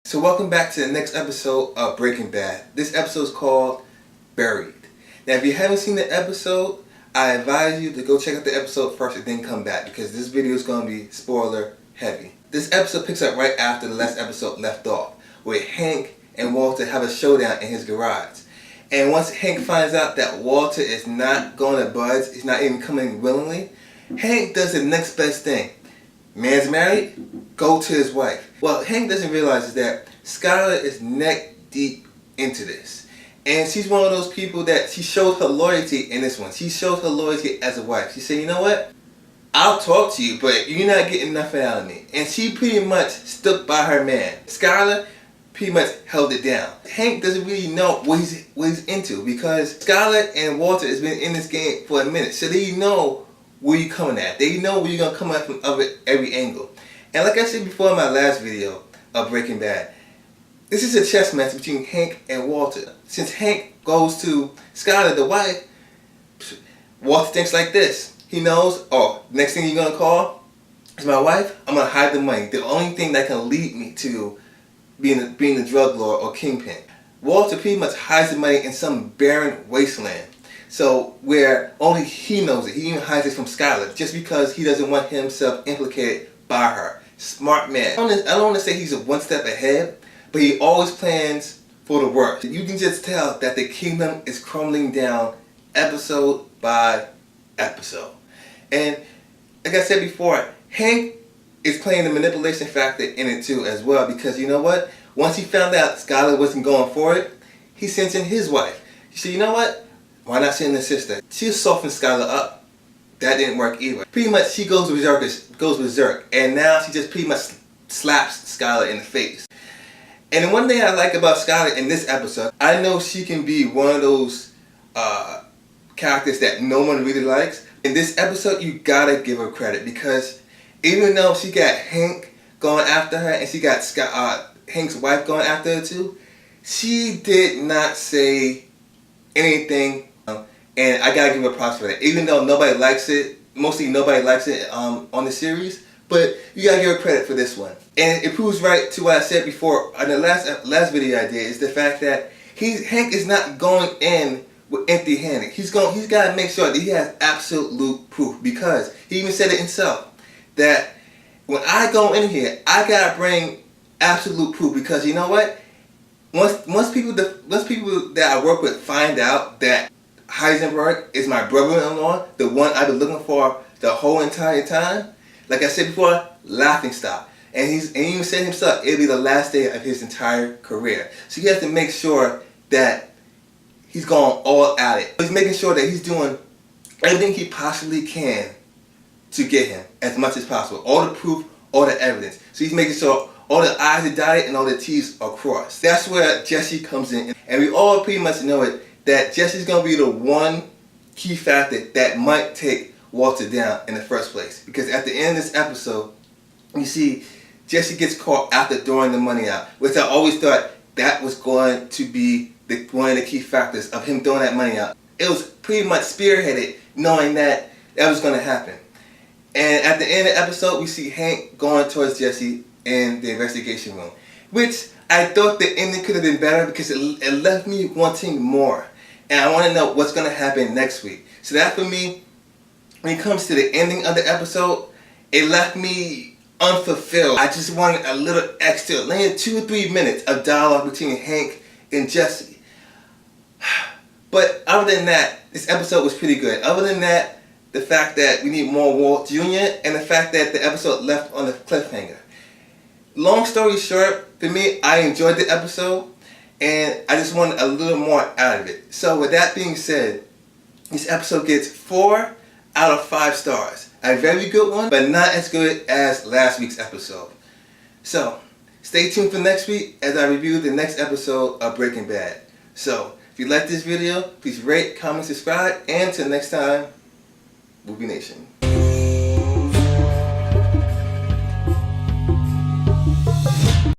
So welcome back to the next episode of Breaking Bad. This episode is called Buried. Now if you haven't seen the episode, I advise you to go check out the episode first and then come back because this video is going to be spoiler heavy. This episode picks up right after the last episode left off, where Hank and Walter have a showdown in his garage. And once Hank finds out that Walter is not going to budge, he's not even coming willingly, Hank does the next best thing. Man's married, go to his wife. Well, Hank doesn't realize is that Skylar is neck deep into this. And she's one of those people that she showed her loyalty in this one. She showed her loyalty as a wife. She said, you know what? I'll talk to you, but you're not getting nothing out of me. And she pretty much stuck by her man. Skylar pretty much held it down. Hank doesn't really know what he's into because Skylar and Walter has been in this game for a minute. So they know where you're coming at. They know where you're going to come at from every angle. And like I said before in my last video of Breaking Bad, this is a chess match between Hank and Walter. Since Hank goes to Skylar, the wife, Walter thinks like this. He knows, oh, next thing you're going to call is my wife, I'm going to hide the money. The only thing that can lead me to being a drug lord or kingpin. Walter pretty much hides the money in some barren wasteland. So where only he knows it. He even hides it from Skylar just because he doesn't want himself implicated by her. Smart man. I don't want to say he's one step ahead, but he always plans for the worst. You can just tell that the kingdom is crumbling down episode by episode. And like I said before, Hank is playing the manipulation factor in it too as well because you know what? Once he found out Skylar wasn't going for it, he sends in his wife. He said, you know what? Why not send the sister? She'll soften Skylar up. That didn't work either. Pretty much she goes berserk, and now she just pretty much slaps Skylar in the face. And the one thing I like about Skylar in this episode, I know she can be one of those characters that no one really likes. In this episode, you gotta give her credit because even though she got Hank going after her and she got Hank's wife going after her too, she did not say anything. And I gotta give her props for that. Even though nobody likes it, mostly nobody likes it on the series, but you gotta give her credit for this one. And it proves right to what I said before on the last video I did, is the fact that Hank is not going in with empty-handed. He's gotta make sure that he has absolute proof because he even said it himself that when I go in here, I gotta bring absolute proof because you know what? Once people that I work with find out that Heisenberg is my brother-in-law, the one I've been looking for the whole entire time, like I said before, laughing stock. And he even said himself, it'll be the last day of his entire career. So he has to make sure that he's going all at it. He's making sure that he's doing everything he possibly can to get him as much as possible. All the proof, all the evidence. So he's making sure all the I's are dotted and all the T's are crossed. That's where Jesse comes in. And we all pretty much know it, that Jesse's going to be the one key factor that might take Walter down in the first place. Because at the end of this episode, you see Jesse gets caught after throwing the money out, which I always thought that was going to be one of the key factors of him throwing that money out. It was pretty much spearheaded knowing that was going to happen. And at the end of the episode, we see Hank going towards Jesse in the investigation room, which I thought the ending could have been better because it left me wanting more. And I want to know what's going to happen next week. So that for me, when it comes to the ending of the episode, it left me unfulfilled. I just wanted a little extra, maybe 2 or 3 minutes of dialogue between Hank and Jesse. But other than that, this episode was pretty good. Other than that, the fact that we need more Walt Jr. and the fact that the episode left on a cliffhanger. Long story short, for me, I enjoyed the episode. And I just wanted a little more out of it. So with that being said, this episode gets 4 out of 5 stars. A very good one, but not as good as last week's episode. So, stay tuned for next week as I review the next episode of Breaking Bad. So, if you like this video, please rate, comment, subscribe, and until next time, Movie Nation.